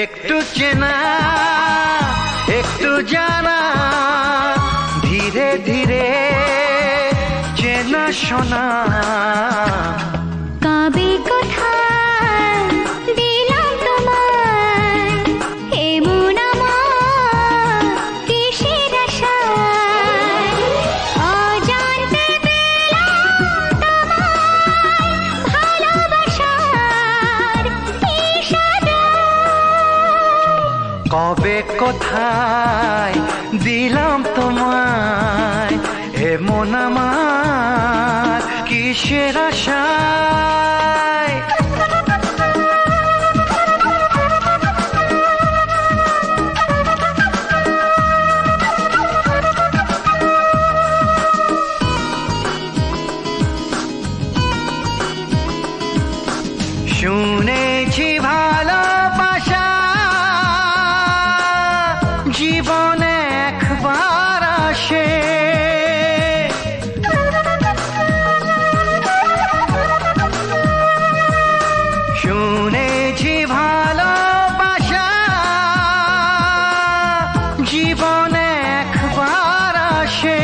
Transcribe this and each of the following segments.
একটু চেনা একটু জানা, ধীরে ধীরে চেনা শোনা। কবে কোথায় দিলাম তোমায় এমন আমার কিসের আশায়, অজান্তে পেলাম তোমায় ভালোবাসার ইশারায়। কবে কোথায় দিলাম তোমায় এমন আমার কিসের আশায়। শুনেছি ভালোবাসা জীবনে একবার আসে, শুনেছি ভালোবাসা জীবনে একবার আসে।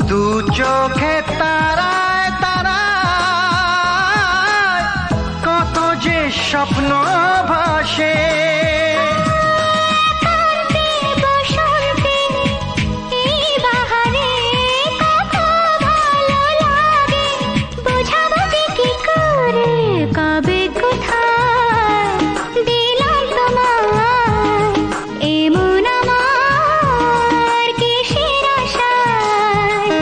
দু চোখে তারায় তারায় কত যে স্বপ্ন ভাসে। কবে কোথায় দিলাম তোমায় এমন আমার কিসের আশায়।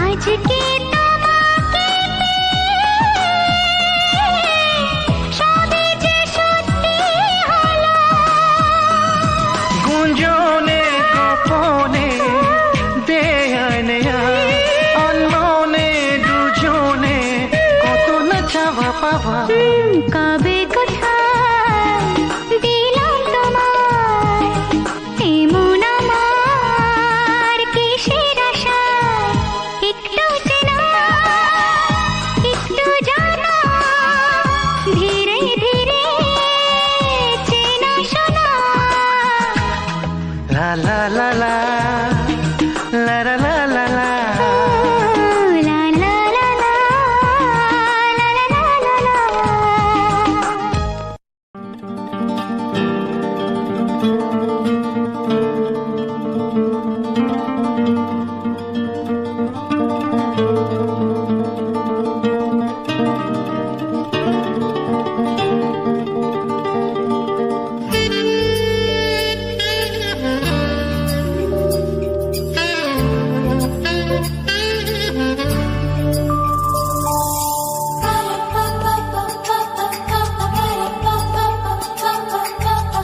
আজকে তোমাকে সবে যে সত্যি হলো, গুঞ্জনে গোপনে দেয়ানে অন্যনে দুজনে কত না চাওয়া পাওয়া। কবে কোথায় দিলাম তোমায় এমন আমার কিসের আশায়। একটু চেনা একটু জানা, ধীরে ধীরে চেনা শোনা। লা লা লা লা লা লা লা লা লা। লা লা লা লা, লা লা লা লা লা।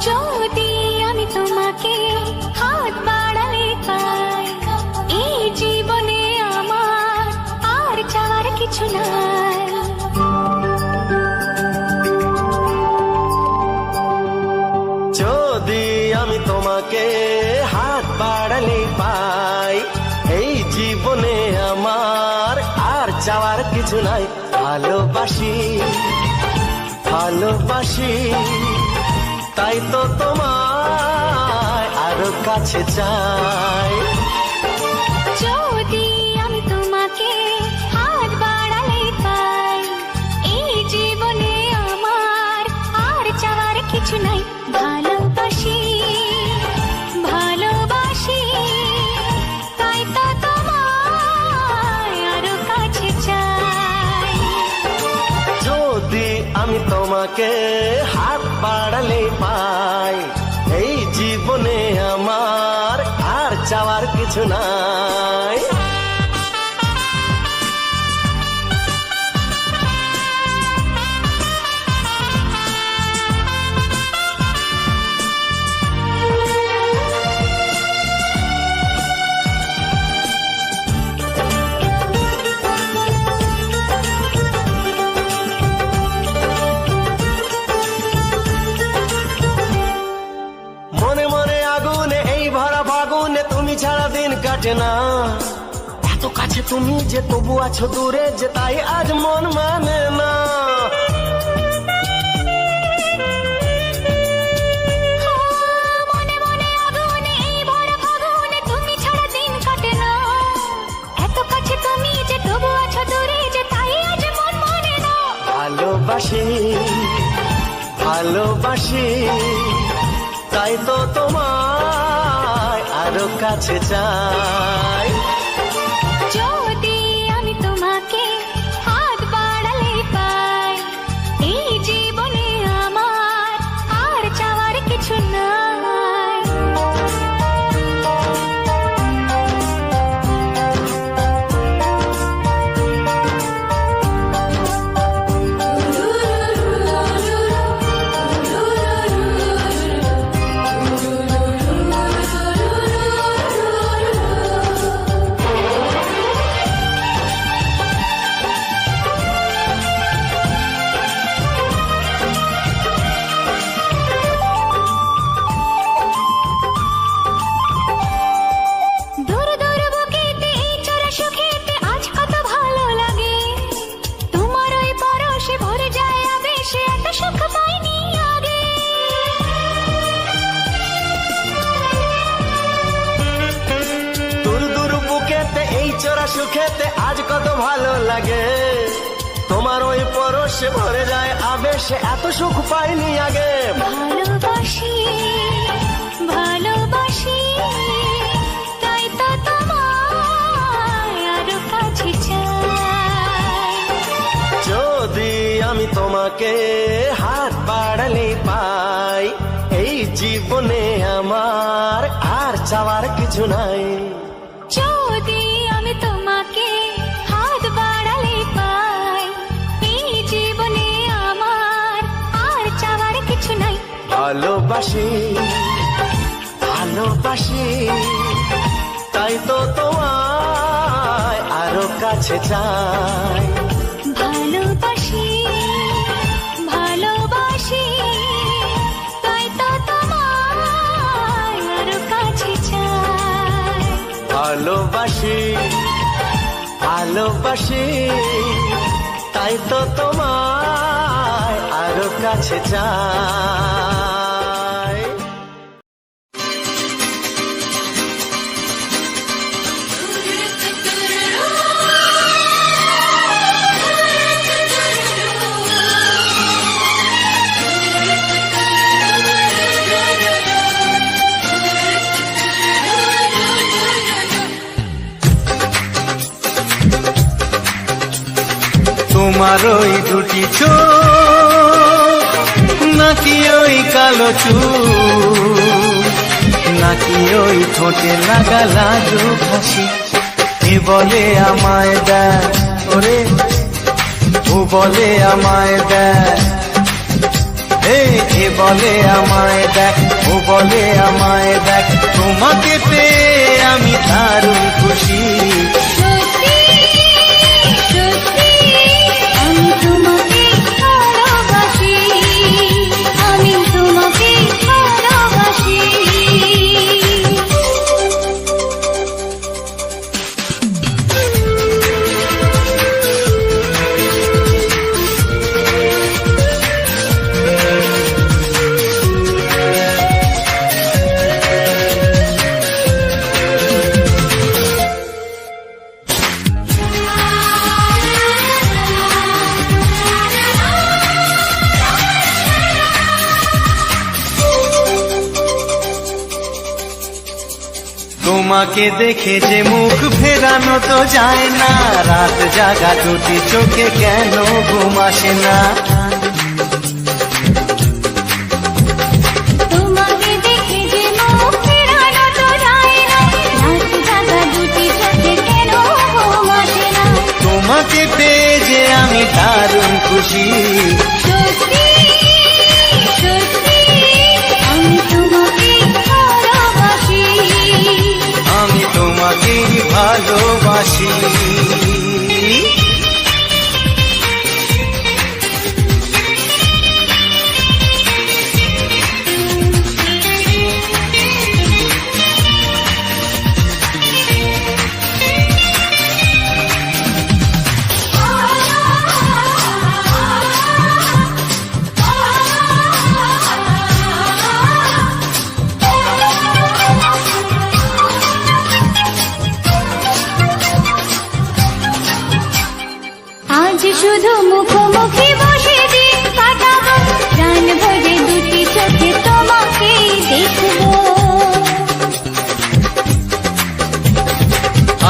যদি আমি তোমাকে হাত বাড়ালে পাই, এই জীবনে আমার আর চাওয়ার কিছু নাই। যদি আমি তোমাকে হাত বাড়ালে পাই, এই জীবনে আমার আর চাওয়ার কিছু নাই। ভালোবাসি ভালোবাসি তাই তো তোমায় আরো কাছে চাই। যদি আমি তোমাকে হাত বাড়ালে পাই, এই জীবনে আমার আর চাওয়ার কিছু নাই, ভালোবাসি ভালোবাসি, তাই তো তোমায় আরো কাছে চাই। যদি আমি তোমাকে হাত বাড়ালে পাই, এই জীবনে আমার আর চাওয়ার কিছু নাই। মনে মনে আগুনে এই ভরা ফাগুনে তুমি ছাড়া দিন কাটে না। এত কাছে তুমি যে তবু আছো দূরে, যে তাই আজ মন মানে না। মনে মনে আগুনে এই ভরা ফাগুনে তুমি ছাড়া দিন কাটে না। এত কাছে তুমি যে তবু আছো দূরে, যে তাই আজ মন মানে না। ভালোবাসি ভালোবাসি, তাই তো তোমায় আরো কাছে চাই। যদি আমি তোমাকে হাত বাড়ালে পাই, এই জীবনে আমার আর চাওয়ার কিছু নাই। দূর দূর বুকেতে এই চোরা সুখেতে আজ কত ভালো লাগে। তোমার ওই পরশে ভরে যায় আবেশে, এত সুখ পাইনি আগে। দূর দূর বুকেতে এই চোরা সুখেতে আজ কত ভালো লাগে। তোমার ওই পরশে ভরে যায় আবেশে, এত সুখ পাইনি আগে। ভালোবাসি ভালোবাসি, তাই তো তোমায় আরো কাছে চাই। যদি আমি তোমাকে হাত বাড়ালে পাই, এই জীবনে আমার আর চাওয়ার কিছু নাই। যদি আমি তোমাকে হাত বাড়ালে পাই, এই জীবনে আমার আর চাওয়ার কিছু নাই। ভালোবাসি ভালোবাসি, তাই তো তোমায় আরো কাছে চাই। ভালোবাসি ভালোবাসি, তাই তো তোমায় আরো কাছে চাই। ভালোবাসি ভালোবাসি, তাই তো তোমায় আরো কাছে চাই। তোমার ওই দুটি চোখ, নাকি ওই কালো চুল, নাকি ওই ঠোঁটে লাগা লাজুক হাসি, এ বলে আমায় দেখ ওরে, ও বলে আমায় দেখ, এ বলে আমায় দেখ, ও বলে আমায় দেখ, তোমাকে পেয়ে আমি দারুণ খুশি। সত্যি সত্যি আমি তোমাকে ভালোবাসি, আমি তোমাকে ভালোবাসি। তোমাকে দেখে যে মুখ ফেরানো তো যায় না, রাত জাগা দুটি চোখে কেন ঘুম আসে না। তোমাকে দেখে যে মুখ ফেরানো তো যায় না, রাত জাগা দুটি চোখে কেন ঘুম আসে না। তোমাকে পেয়ে যে আমি দারুণ খুশি, সত্যি সত্যি আমি তোমাকে ভালোবাসি, আমি তোমাকে ভালোবাসি। আজ শুধু মুখোমুখি বসে দিন কাটাবো, প্রাণ ভরে দুটি চোখে তোমাকে দেখবো।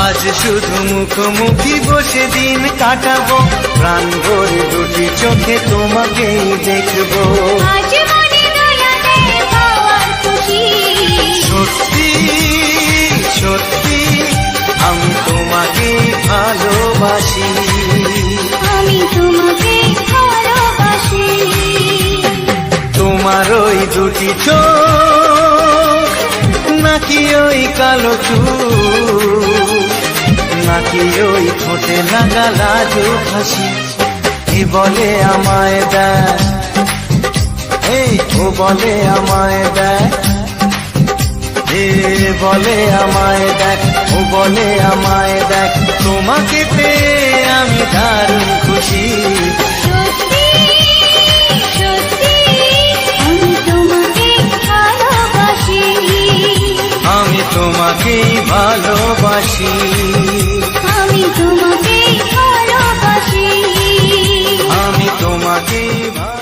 আজ শুধু মুখোমুখি বসে দিন কাটাবো, প্রাণ ভরে দুটি চোখে তোমাকেই দেখবো। আজ মনে দয়াতে পাওয়ার খুশি, সত্যি সত্যি আমি তোমাকে ভালোবাসি, আমি তোমাকে ভালোবাসি। তোমার ওই দুটি চোখ নাকি ওই কালো চুল, নাকি ওই ঠোঁটে লাগা লাজুক হাসি, এ বলে আমায় দেয়, এই ও বলে আমায় দেয়, এ বলে আমায় দেখ, ও বলে আমায় দেখ, তোমাকে পেয়ে আমি দারুণ খুশি। সত্যি সত্যি আমি তোমাকে ভালোবাসি, আমি তোমাকেই ভালোবাসি, আমি তোমাকে ভালোবাসি, আমি তোমাকেই ভালোবাসি।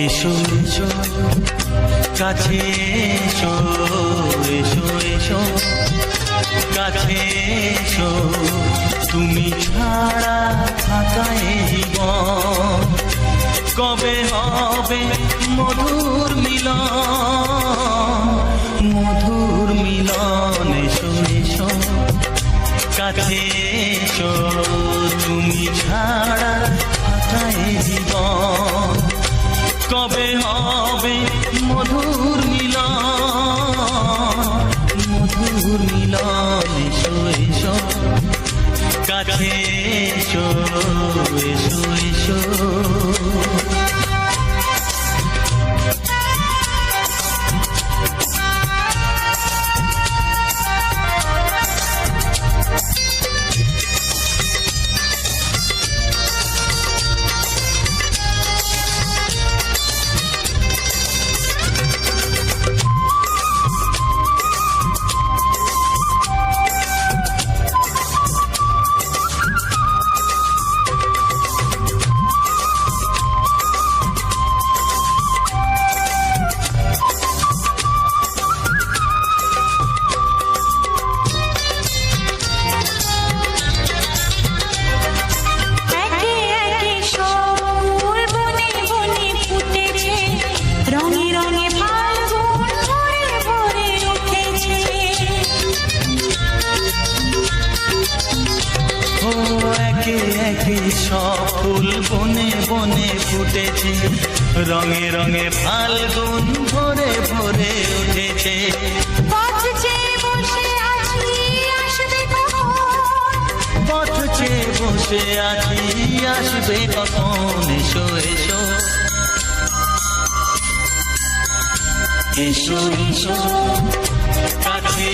এসো এসো কাছে এসো, এসো এসো কাছে এসো, তুমি ছাড়া থাকা এই জীবন কবে হবে মধুর মিলন, মধুর মিলন। এসো এসো কাছে এসো, তুমি ছাড়া থাকা এই জীবন কবে হবে মধুর মিলন, মধুর মিলন। এসো এসো কাছে এসো, এসো এসো। মনে ফুটেছে, রঙে রঙে ফাল্গুন ভরে ভরে উঠেছে। পথ চেয়ে বসে আছি আসবে কখন, পথ চেয়ে বসে আছি আসবে কখন, এসো এসো এসো এসো কাছে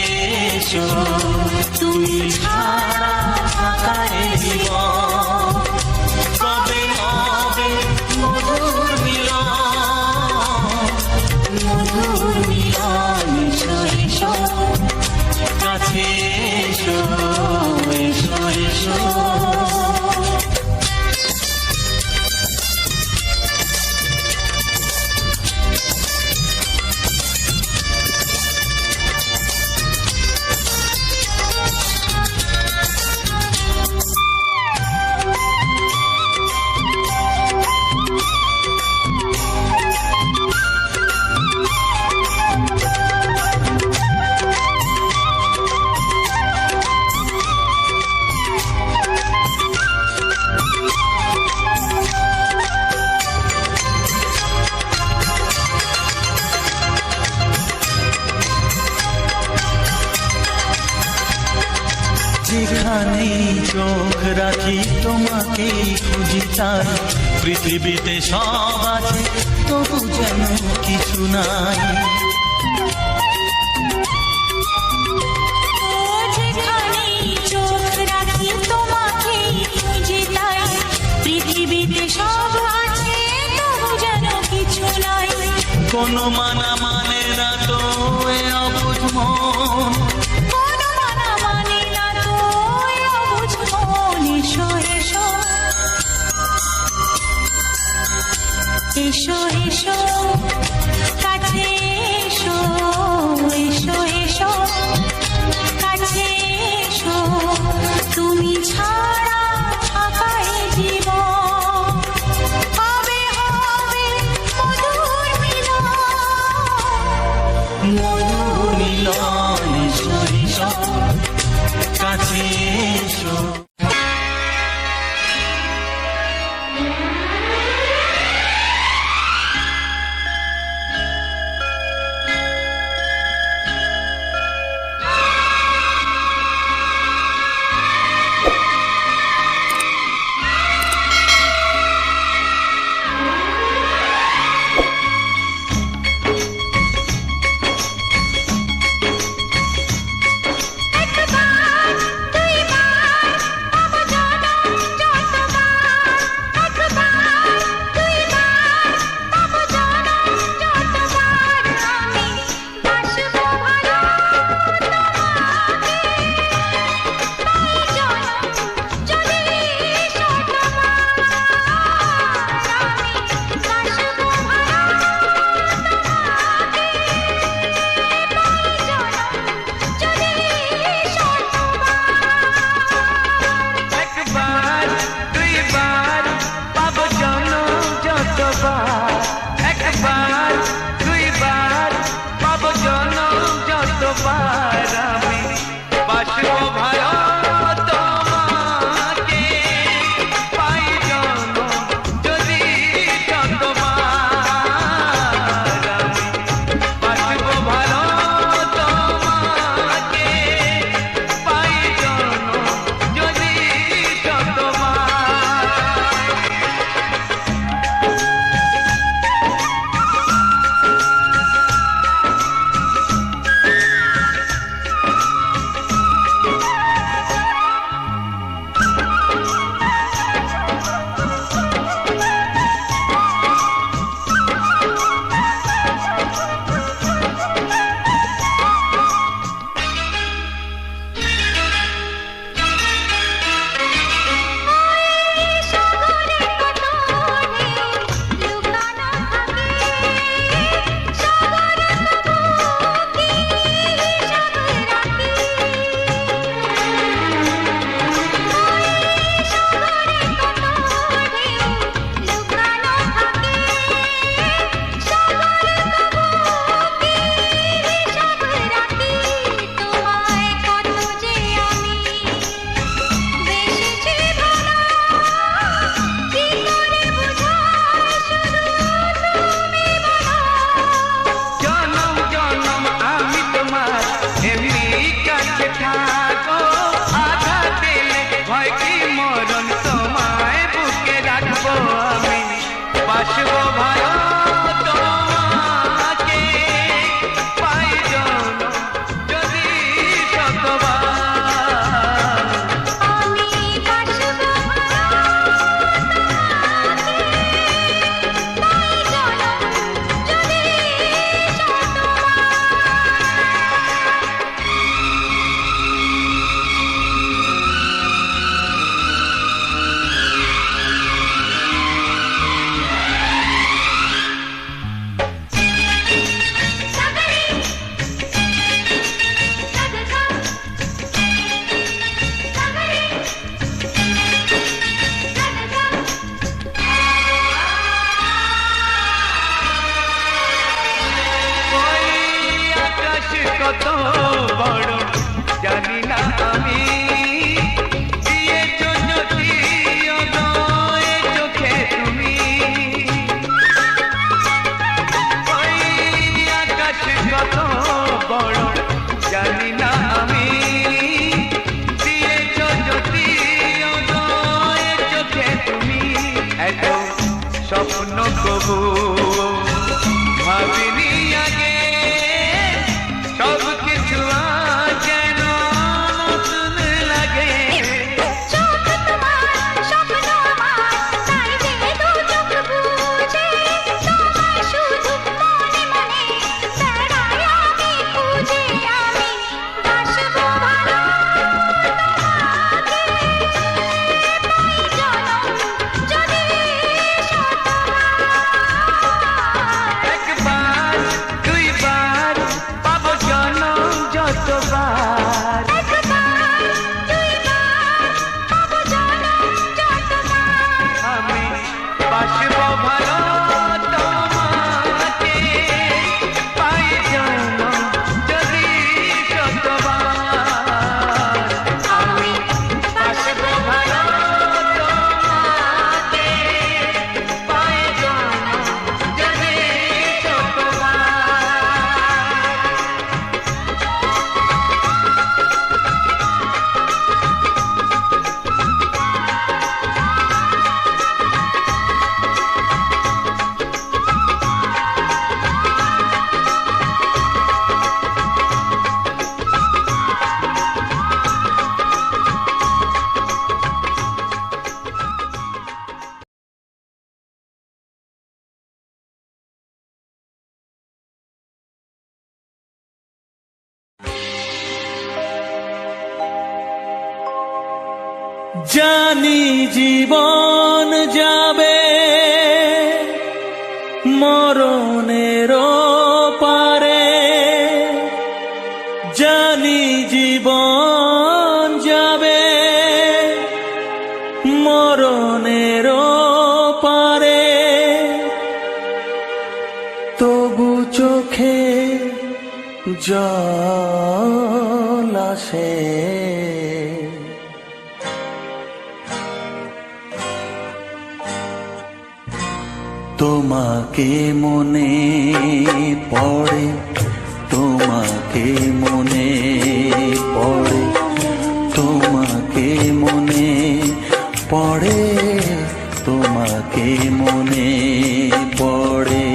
এসো, তুমি ছাড়া থাকা এ জীবন কবে হবে মধুর মিলন, মধুর মিলন। এসো এসো কাছে এসো এসো এসো। যেখানেই চোখ রাখি তোমাকেই খুঁজি, তাই পৃথিবীতে সব আছে তবু যেন কিছু নাই। যেখানেই চোখ রাখি তোমাকেই খুঁজি, তাই পৃথিবীতে সব আছে তবু যেন কিছু নাই। কোনো মানা মানে না তো এ অবুঝ মন, কোনো মানা মানে না তো এ অবুঝ মন। এসো এসো এসো এসো কাছে এসো, এসো এসো কাছে এসো, তুমি ছাড়া থাকা এ জীবন হবে হবে মধুর মিলন, মধুর মিলন। এসো এসো কাছে এসো। কত বড় জানি না আমি, দিয়েছো যদি অদয় চোখে তুমি। ওই আকাশ কত বড় জানি না আমি, দিয়েছো যদি অদয় চোখে তুমি। এত স্বপ্ন কবু ভাবিনি আগে, সব কিছু আজ যেন নতুন লাগে। চোখ তোমার স্বপ্ন আমার, তাই যে দু চোখ বুঝে তোমায় শুধু মনে মনে বেড়াই আমি খুঁজে। আমি বাসবো ভালো তোমাকে, পাই জনম যদি শতবার। একবার দুইবার পাবো জনম যতবার, একবার দুইবার পাবো জনম যতবার। আমি বাসবো ভালো তোমাকে, পাই জনম যদি শতবার। আমি বাসবো ভালো তোমাকে, পাই জনম যদি শতবার। জানি জীবন যাবে মরণের পারে, জানি জীবন যাবে মরণের পারে, তবু চোখে জল আসে। তোমাকে মনে পড়ে, তোমাকে মনে পড়ে, তোমাকে মনে পড়ে, তোমাকে মনে পড়ে।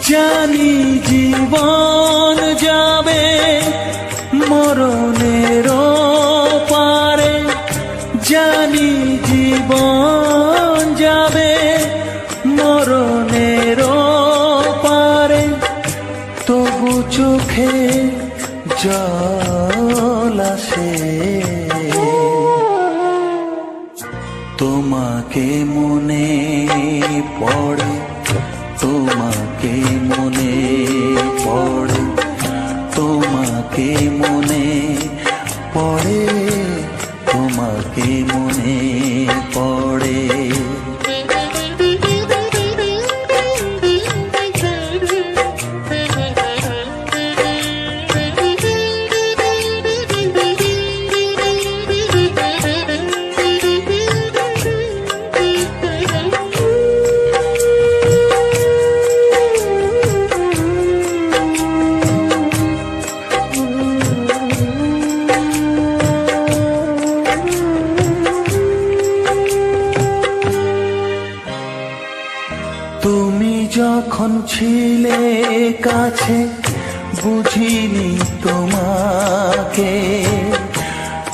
জানি জীবন যাবে মরণের পারে, জানি জীবন যাবে মরণের পারে, তবু চোখে জল আসে। তোমাকে মনে পড়ে, তোমাকে মনে পড়ে, তোমাকে মনে পড়ে, তোমাকে মনে পড়ে। তুমি যখন ছিলে কাছে বুঝিনি তোমাকে,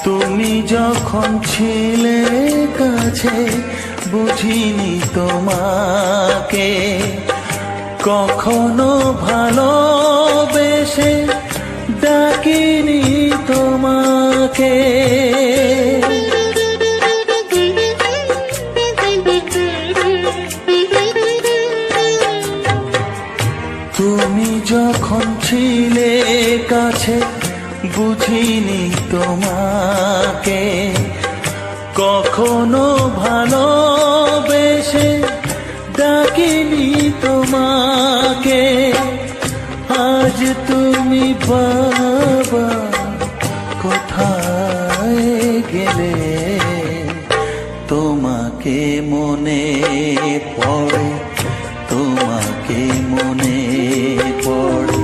তুমি যখন ছিলে কাছে বুঝিনি তোমাকে, কখনো ভালোবেসে ডাকিনি তোমাকে। তুমি যখন ছিলে কাছে বুঝিনি তোমাকে, কখনো ভালোবেসে ডাকিনি তোমাকে। আজ তুমি বাবা কোথায় গেলে, তোমাকে মনে পড়ে, তোমাকে মনে পড়ে,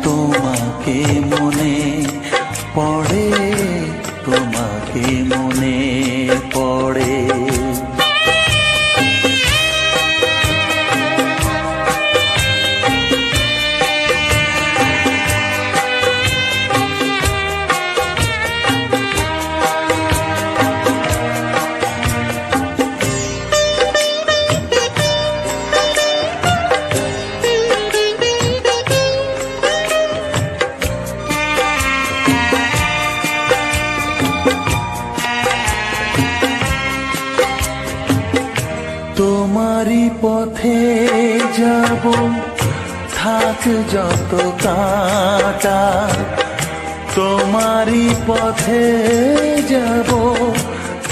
তোমাকে মনে পড়ে, তোমাকে মনে পড়ে। তোমারই পথে যাব, থাক যত কাঁটা। তোমারই পথে যাব,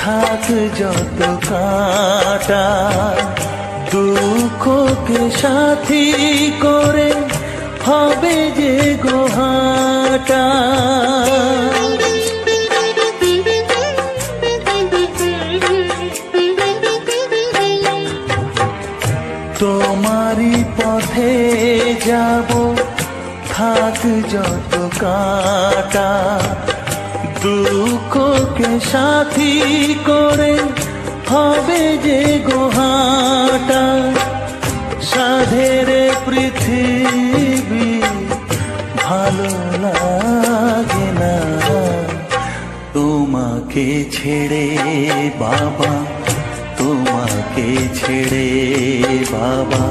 থাক যত কাঁটা। দুঃখকে সাথী করে হবে যে গোহাটা। তোমারই পথে যাব, থাক যত কাঁটা। দুঃখকে সাথী করে হবে যে গোহাটা। সাধের পৃথিবী ভালো লাগে না তোমাকে ছেড়ে বাবা, তোমাকে ছেড়ে বাবা,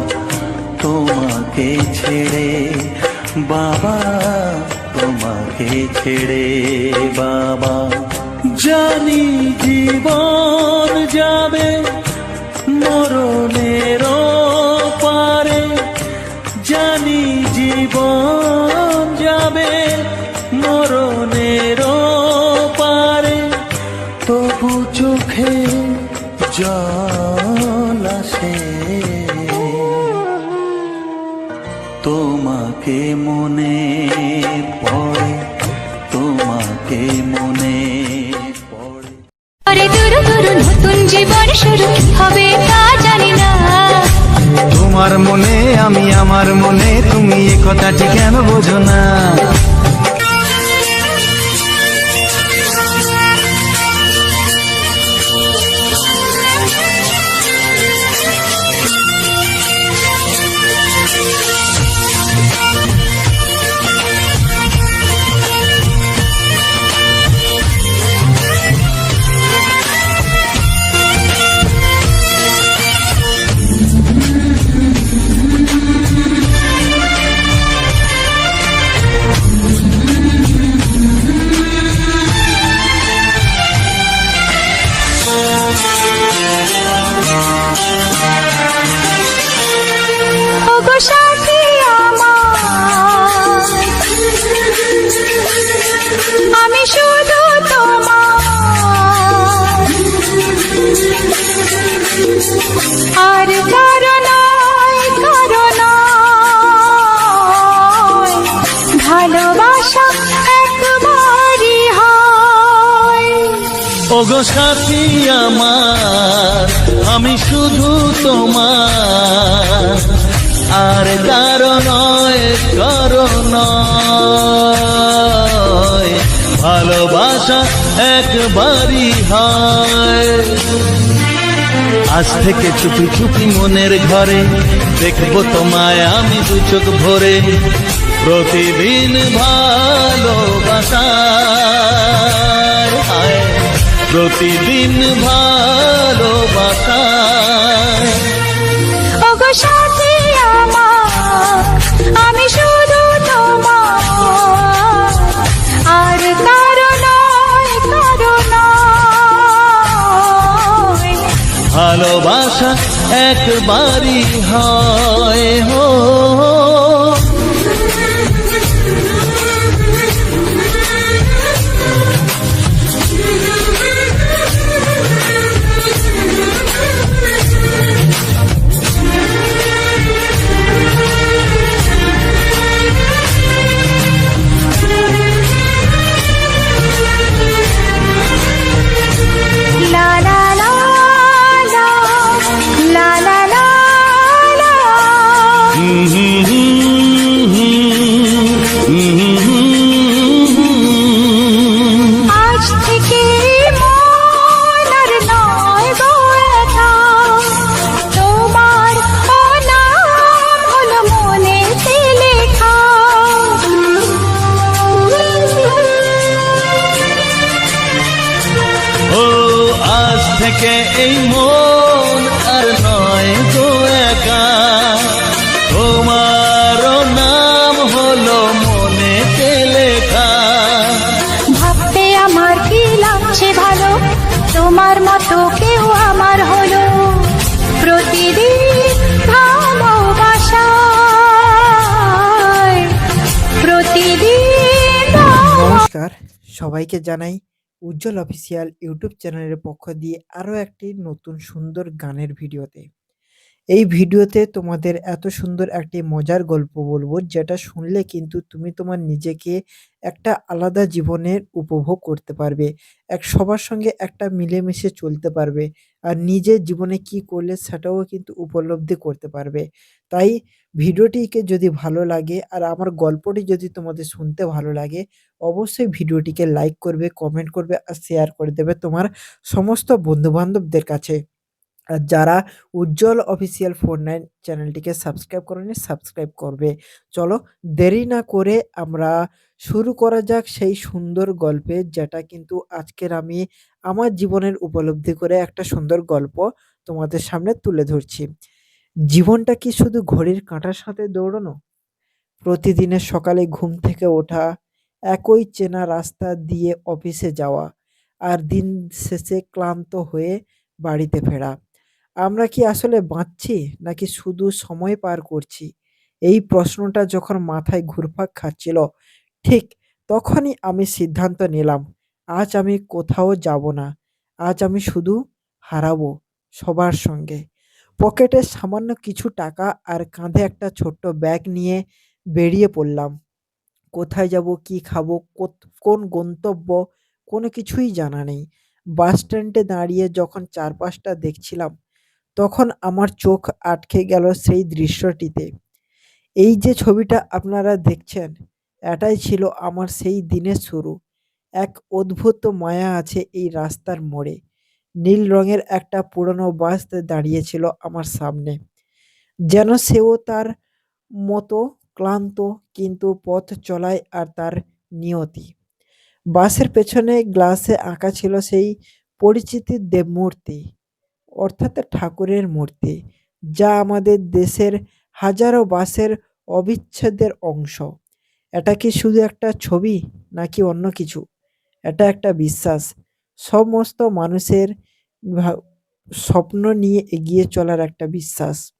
তোমাকে ছেড়ে বাবা, তোমাকে ছেড়ে বাবা। জানি জীবন যাবে মরণের পারে, জানি জীবন যাবে মরণের পারে। তবু চোখে জল আসে, তোমাকে মনে পড়ে, তোমাকে মনে পড়ে। আরে দূর দূর নতুন জীবন শুরু হবে তা জানি না। তোমার মনে আমি, আমার মনে তুমি, এ কথাটি কেন বোঝো না? ওগো সাথী আমার, আমি শুধু তোমার, আর কারো নয়, কারো নয়। ভালোবাসা একবারই হয়। ওগো সাথী আমার, আমি শুধু তোমার, আর কারো নয়, কারো নয়। ভালোবাসা একবারই হয়। আজ থেকে চুপি চুপি মনের ঘরে দেখবো তোমায় আমি দু চোখ ভরে। প্রতিদিন ভালোবাসায়, প্রতিদিন ভালোবাসায়। ওগো সাথী আমার, আমি শুধু তোমার, আর কারো নয়, কারো নয়। ভালোবাসা একবারই হয়। হো আজ থেকে মন আর নয় গো একা, তোমার নাম হলো মনেতে লেখা। ও আজ থেকে এই মন আর নয় গো একা, তোমারও নাম হলো মনেতে লেখা। ভাবতে আমার কি লাগছে ভালো, তোমার মতো কেউ আমার হলো। প্রতিদিন ভালোবাসায়, প্রতিদিন নমস্কার, সবাইকে জানাই উজ্জ্বল অফিসিয়াল ইউটিউব চ্যানেলের পক্ষ দিয়ে আরও একটি নতুন সুন্দর গানের ভিডিওতে। এই ভিডিওতে তোমাদের এত সুন্দর একটি মজার গল্প বলবো, যেটা শুনলে কিন্তু তুমি তোমার নিজেকে একটা আলাদা জীবনের উপভোগ করতে পারবে, সবার সঙ্গে একটা মিলেমিশে চলতে পারবে, আর নিজের জীবনে কি করলে সেটাও কিন্তু উপলব্ধি করতে পারবে। তাই ভিডিওটিকে যদি ভালো লাগে আর আমার গল্পটি যদি তোমাদের শুনতে ভালো লাগে, অবশ্যই ভিডিওটিকে লাইক করবে, কমেন্ট করবে আর শেয়ার করে দেবে তোমার সমস্ত বন্ধুবান্ধবদের কাছে। আর যারা উজ্জ্বল অফিসিয়াল 49 চ্যানেলটিকে সাবস্ক্রাইব করেনি, সাবস্ক্রাইব করবে। চলো দেরি না করে আমরা শুরু করা যাক সেই সুন্দর গল্পে, যেটা কিন্তু আজকের আমি আমার জীবনের উপলব্ধি করে একটা সুন্দর গল্প তোমাদের সামনে তুলে ধরছি। জীবনটা কি শুধু ঘড়ির কাঁটার সাথে দৌড়ানো? প্রতিদিনের সকালে ঘুম থেকে ওঠা, একই চেনা রাস্তা দিয়ে অফিসে যাওয়া, আর দিন শেষে ক্লান্ত হয়ে বাড়িতে ফেরা। আমরা কি আসলে বাঁচছি নাকি শুধু সময় পার করছি? এই প্রশ্নটা যখন মাথায় ঘুরপাক খাচ্ছিল, ঠিক তখনই আমি সিদ্ধান্ত নিলাম, আজ আমি কোথাও যাব না। আজ আমি শুধু হারাবো সবার সঙ্গে। পকেটে সামান্য কিছু টাকা আর কাঁধে একটা ছোট্ট ব্যাগ নিয়ে বেরিয়ে পড়লাম। কোথায় যাব, কি খাবো, কোন গন্তব্য, কোনো কিছুই জানা নেই। বাস স্ট্যান্ডে দাঁড়িয়ে যখন চারপাশটা দেখছিলাম, তখন আমার চোখ আটকে গেল সেই দৃশ্যটিতে। এই যে ছবিটা আপনারা দেখছেন, এটাই ছিল আমার সেই দিনের শুরু। এক অদ্ভুত মায়া আছে এই রাস্তার মোড়ে। নীল রঙের একটা পুরনো বাস দাঁড়িয়েছিল আমার সামনে, যেন সেও তার মতো ক্লান্ত, কিন্তু পথ চলায় আর তার নিয়তি। বাসের পেছনে গ্লাসে আঁকা ছিল সেই পরিচিতির দেবমূর্তি, অর্থাৎ ঠাকুরের মূর্তি, যা আমাদের দেশের হাজারো বাসের অবিচ্ছেদের অংশ। এটা কি শুধু একটা ছবি নাকি অন্য কিছু? এটা একটা বিশ্বাস, সমস্ত মানুষের ভা- স্বপ্ন নিয়ে এগিয়ে চলার একটা বিশ্বাস।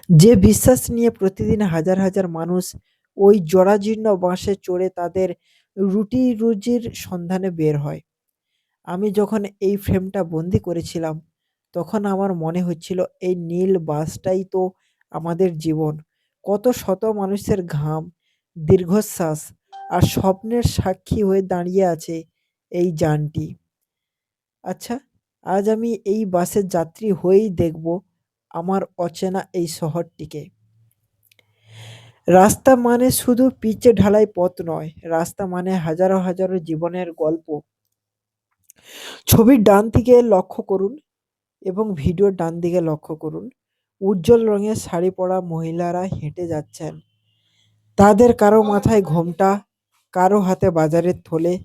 যে বিশ্বাস নিয়ে প্রতিদিন হাজার হাজার মানুষ ওই জরাজীর্ণ বাসে চড়ে তাদের রুটি রুজির সন্ধানে বের হয়। আমি যখন এই ফ্রেমটা বন্দি করেছিলাম, তখন আমার মনে হচ্ছিল এই নীল বাসটাই তো আমাদের জীবন। কত শত মানুষের ঘাম, দীর্ঘশ্বাস আর স্বপ্নের সাক্ষী হয়ে দাঁড়িয়ে আছে এই যানটি। আচ্ছা, আজ আমি এই বাসের যাত্রী হয়েই দেখব আমার অচেনা এই শহরটিকে। রাস্তা মানে শুধু পিচে ঢালাই পথ নয়, রাস্তা মানে হাজারো হাজারো জীবনের গল্প। ছবির ডান দিকে লক্ষ্য করুন এবং ভিডিওর ডান দিকে লক্ষ্য করুন। উজ্জ্বল রঙের শাড়ি পরা মহিলারা হেঁটে যাচ্ছেন। তাদের কারো মাথায় ঘোমটা, কারো হাতে বাজারের থলে,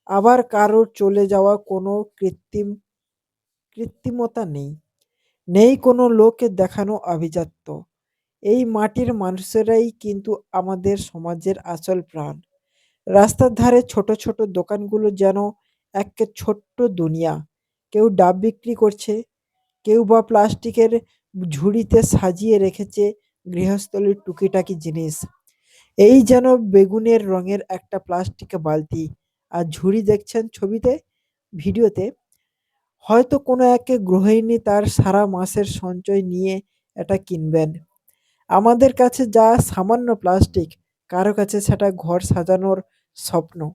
আবার কারোর চলে যাওয়া কোনো কৃত্রিমতা নেই। নেই কোনো লোককে দেখানো আভিজাত্য। এই মাটির মানুষেরাই কিন্তু আমাদের সমাজের আসল প্রাণ। রাস্তার ধারে ছোট ছোট দোকানগুলো যেন এক ছোট্ট দুনিয়া। কেউ ডাব বিক্রি করছে, কেউ বা প্লাস্টিকের ঝুড়িতে সাজিয়ে রেখেছে গৃহস্থলীর টুকিটাকি জিনিস। এই যেন বেগুনের রঙের একটা প্লাস্টিক বালতি আর ঝুড়ি দেখছেন ছবিতে, ভিডিওতে, হয়তো কোনো এক গৃহিণী তার সারা মাসের সঞ্চয় নিয়ে এটা কিনবেন। আমাদের কাছে যা সামান্য প্লাস্টিক, কারো কাছে সেটা ঘর সাজানোর স্বপ্ন।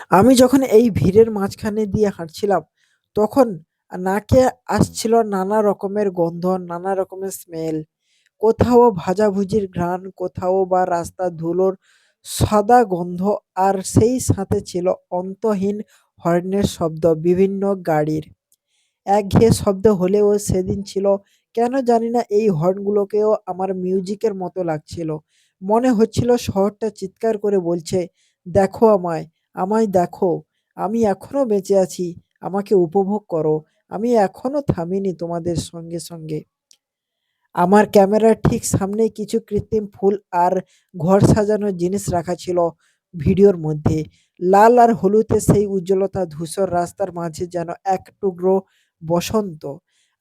আমি যখন এই ভিড়ের মাঝখানে দিয়ে হাঁটছিলাম, তখন নাকে আসছিল নানা রকমের গন্ধ, নানা রকমের স্মেল। কোথাও ভাজাভুজির ঘ্রাণ, কোথাও বা রাস্তার ধুলোর সাদা গন্ধ, আর সেই সাথে ছিল অন্তহীন হর্নের শব্দ বিভিন্ন গাড়ির। একঘেয়ে শব্দ হলেও সেদিন ছিল কেন জানি না এই হর্নগুলোকেও আমার মিউজিকের মতো লাগছিল। মনে হচ্ছিল শহরটা চিৎকার করে বলছে, দেখো আমায়, আমায় দেখো, আমি এখনো বেঁচে আছি, আমাকে উপভোগ করো, আমি এখনো থামিনি তোমাদের সঙ্গে সঙ্গে। আমার ক্যামেরার ঠিক সামনেই কিছু কৃত্রিম ফুল আর ঘর সাজানোর জিনিস রাখা ছিল ভিডিওর মধ্যে। লাল আর হলুদে সেই উজ্জ্বলতা ধূসর রাস্তার মাঝে যেন এক টুকরো বসন্ত।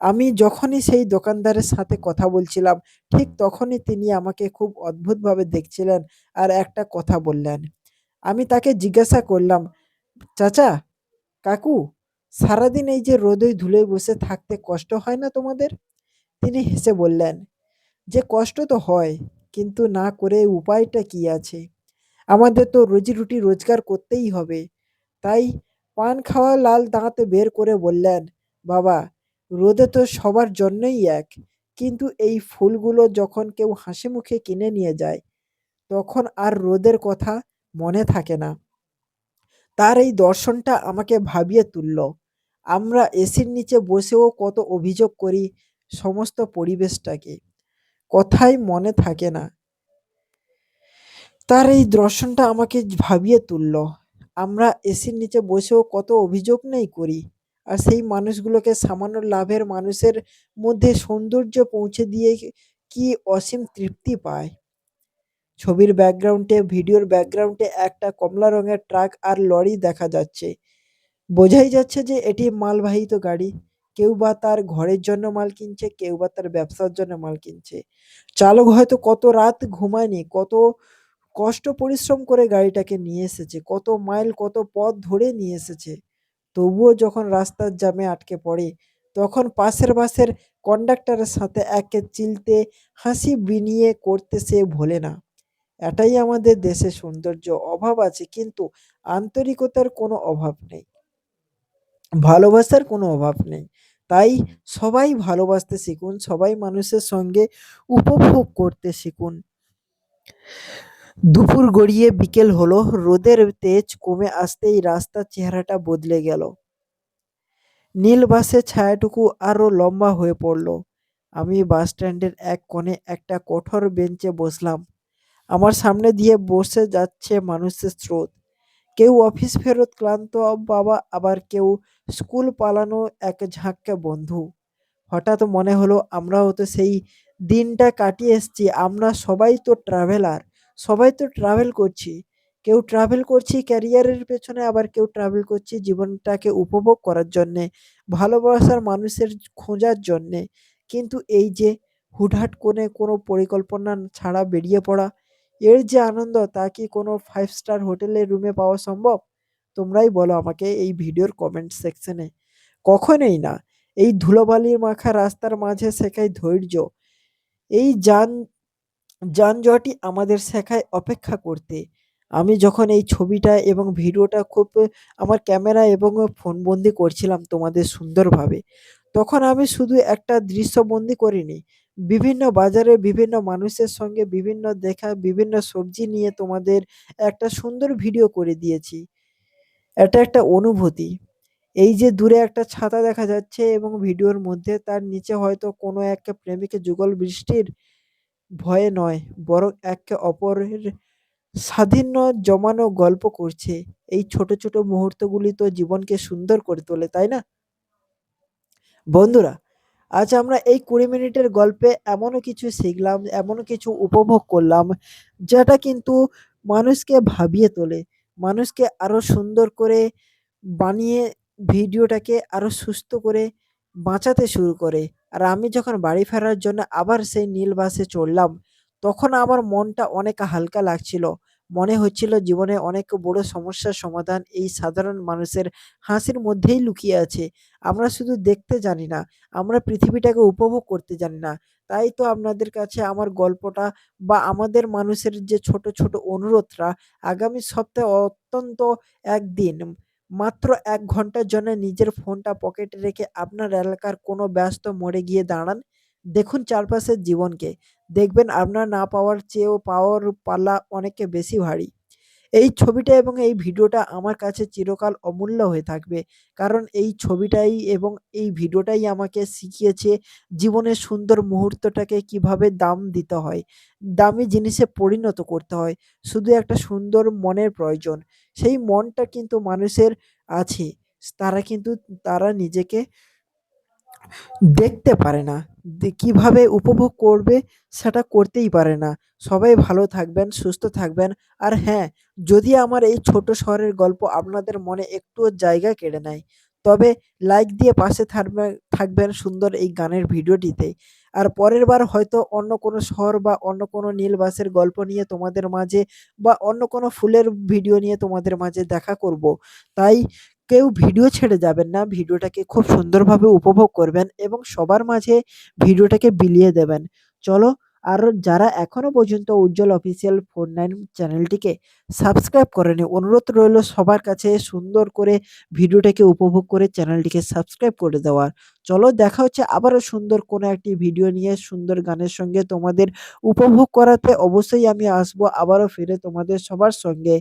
আমি যখনই সেই দোকানদারের সাথে কথা বলছিলাম, ঠিক তখনই তিনি আমাকে খুব অদ্ভুতভাবে দেখছিলেন আর একটা কথা বললেন। আমি তাকে জিজ্ঞাসা করলাম, চাচা, কাকু, সারাদিন এই যে রোদে ধুলোয় বসে থাকতে কষ্ট হয় না তোমাদের? তিনি হেসে বললেন যে কষ্ট তো হয়, কিন্তু না করে উপায়টা কি আছে? আমাদের তো রুজি-রুটি রোজগার করতেই হবে। তাই পান খাওয়া লাল দাঁত বের করে বললেন, বাবা, রোদে তো সবার জন্যই এক। কিন্তু এই ফুলগুলো যখন কেউ হাসিমুখে কিনে নিয়ে যায়, তখন আর রোদের কথা মনে থাকে না। তার এই দর্শনটা আমাকে ভাবিয়ে তুলল। আমরা এসির নিচে বসেও কত অভিযোগ করি সমস্ত পরিবেশটাকে। কথাই মনে থাকে না। তার এই দর্শনটা আমাকে ভাবিয়ে তুলল। আমরা এসির নিচে বসেও কত অভিযোগ নেই করি। আর সেই মানুষগুলোকে সামান্য লাভের মানুষের মধ্যে সৌন্দর্য পৌঁছে দিয়ে কি অসীম তৃপ্তি পায়। ছবির ব্যাকগ্রাউন্ডে, ভিডিওর ব্যাকগ্রাউন্ডে একটা কমলা রঙের ট্রাক আর লরি দেখা যাচ্ছে। বোঝাই যাচ্ছে যে এটি মালবাহিত গাড়ি। কেউ বা তার ঘরের জন্য মাল কিনছে, কেউ বা তার ব্যবসার জন্য মাল কিনছে। চালক হয়তো কত রাত ঘুমায়নি, কত কষ্ট পরিশ্রম করে গাড়িটাকে নিয়ে এসেছে, কত মাইল কত পথ ধরে নিয়ে এসেছে। তবুও যখন রাস্তার জ্যামে আটকে পড়ে, তখন পাশের বাসের কন্ডাক্টরের সাথে একে চিলতে হাসি বিনিময় করতে সে ভোলে না। এটাই আমাদের দেশের সৌন্দর্য। অভাব আছে, কিন্তু আন্তরিকতার কোনো অভাব নেই, ভালোবাসার কোনো অভাব নেই। তাই সবাই ভালোবাসতে শিখুন, সবাই মানুষের সঙ্গে উপভোগ করতে শিখুন। দুপুর গড়িয়ে বিকেল হলো, রোদের তেজ কমে আসতেই রাস্তার চেহারাটা বদলে গেল। নীল বাসের ছায়াটুকু আরো লম্বা হয়ে পড়ল। আমি বাস স্ট্যান্ডের এক কোণে একটা কঠোর বেঞ্চে বসলাম। আমার সামনে দিয়ে বসে যাচ্ছে মানুষের স্রোত। কেউ অফিস ফেরত ক্লান্ত বাবা, আবার কেউ স্কুল পালানো এক ঝাঁকে বন্ধু। হঠাৎ মনে হলো আমরাও তো সেই দিনটা কাটিয়ে এসেছি। আমরা সবাই তো ট্রাভেলার, সবাই তো ট্রাভেল করছি। কেউ ট্রাভেল করছি ক্যারিয়ারের পেছনে, আবার কেউ ট্রাভেল করছি জীবনটাকে উপভোগ করার জন্যে, ভালোবাসার মানুষের খোঁজার জন্যে। কিন্তু এই যে হুটহাট করে কোনো পরিকল্পনা ছাড়া বেরিয়ে পড়া, এর যে আনন্দ তা কি কোনো 5 স্টার হোটেলের রুমে পাওয়া সম্ভব? তোমরাই বলো আমাকে এই ভিডিওর কমেন্ট সেকশনে। কখনোই না। এই ধুলোবালির মাখা রাস্তার মাঝে শেখায় ধৈর্য। এই যানজটই আমাদের শেখায় অপেক্ষা করতে। আমি যখন এই ছবিটা এবং ভিডিওটা খুব আমার ক্যামেরা এবং ফোনবন্দি করছিলাম তোমাদের সুন্দরভাবে, তখন আমি শুধু একটা দৃশ্যবন্দি করিনি। বিভিন্ন বাজারে বিভিন্ন মানুষের সঙ্গে বিভিন্ন দেখা বিভিন্ন সবজি নিয়ে তোমাদের একটা সুন্দর ভিডিও করে দিয়েছি। এটা একটা অনুভূতি। এই যে দূরে একটা ছাতা দেখা যাচ্ছে এবং ভিডিওর মধ্যে তার নিচে হয়তো কোনো এক প্রেমিকের যুগল বৃষ্টির ভয়ে নয়, বরং একে অপরের সাধিন্য জমানো গল্প করছে। এই ছোট ছোট মুহূর্তগুলি তো জীবনকে সুন্দর করে তোলে, তাই না? বন্ধুরা, আজ আমরা এই ২০ মিনিটের গল্পে এমনও কিছু শিখলাম, এমনও কিছু উপভোগ করলাম, যেটা কিন্তু মানুষকে ভাবিয়ে তোলে, মানুষকে আরো সুন্দর করে বানিয়ে ভিডিওটাকে আরো সুস্থ করে বাঁচাতে শুরু করে। আর আমি যখন বাড়ি ফেরার জন্য আবার সেই নীল বাসে চড়লাম, তখন আমার মনটা অনেক হালকা লাগছিল। মনে হচ্ছিল জীবনে অনেক বড় সমস্যার সমাধান এই সাধারণ মানুষের হাসির মধ্যেই লুকিয়ে আছে। আমরা শুধু দেখতে জানি না, আমরা পৃথিবীটাকে উপভোগ করতে জানি না। তাই তো আপনাদের কাছে আমার গল্পটা বা আমাদের মানুষের যে ছোট ছোট অনুরোধটা, আগামী সপ্তাহে অত্যন্ত একদিন মাত্র ১ ঘন্টার জন্য নিজের ফোনটা পকেটে রেখে আপনার এলাকার কোনো ব্যস্ত মোড়ে গিয়ে দাঁড়ান। দেখুন চারপাশের জীবনকে, দেখবেন আপনার না পাওয়ার চেয়েও পাওয়ার পাল্লা অনেককে বেশি ভারী। এই ছবিটা এবং এই ভিডিওটা আমার কাছে চিরকাল অমূল্য হয়ে থাকবে। কারণ এই ছবিটাই এবং এই ভিডিওটাই আমাকে শিখিয়েছে জীবনের সুন্দর মুহূর্তটাকে কিভাবে দাম দিতে হয়। দামি জিনিসে পরিণত করতে হয়। শুধু একটা সুন্দর মনের প্রয়োজন। সেই মনটা কিন্তু মানুষের আছে। তারা নিজেকে দেখতে পারে না। কিভাবে উপভোগ করবে সেটা করতেই পারে না। সবাই ভালো থাকবেন, সুস্থ থাকবেন। আর হ্যাঁ, যদি আমার এই ছোট শহরের গল্প আপনাদের মনে একটুও জায়গা কেড়ে নেয়, তবে লাইক দিয়ে পাশে থাকবেন সুন্দর এই গানের ভিডিওটিতে। আর পরের বার হয়তো অন্য কোনো শহর বা অন্য কোনো নীল বাসের গল্প নিয়ে তোমাদের মাঝে বা অন্য কোনো ফুলের ভিডিও নিয়ে তোমাদের মাঝে দেখা করব। তাই কেউ ভিডিও ছেড়ে যাবেন না। ভিডিওটাকে খুব সুন্দরভাবে উপভোগ করবেন এবং সবার মাঝে ভিডিওটাকে বিলিয়ে দেবেন। চলো, আর যারা এখনো পর্যন্ত উজ্জ্বল অফিসিয়াল 49 চ্যানেলটিকে সাবস্ক্রাইব করেনি, অনুরোধ রইল সবার কাছে সুন্দর করে ভিডিওটাকে উপভোগ করে চ্যানেলটিকে সাবস্ক্রাইব করে দেওয়ার। চলো, দেখা হচ্ছে আবারও সুন্দর কোনো একটি ভিডিও নিয়ে সুন্দর গানের সঙ্গে তোমাদের উপভোগ করাতে অবশ্যই আমি আসবো আবারও ফিরে তোমাদের সবার সঙ্গে।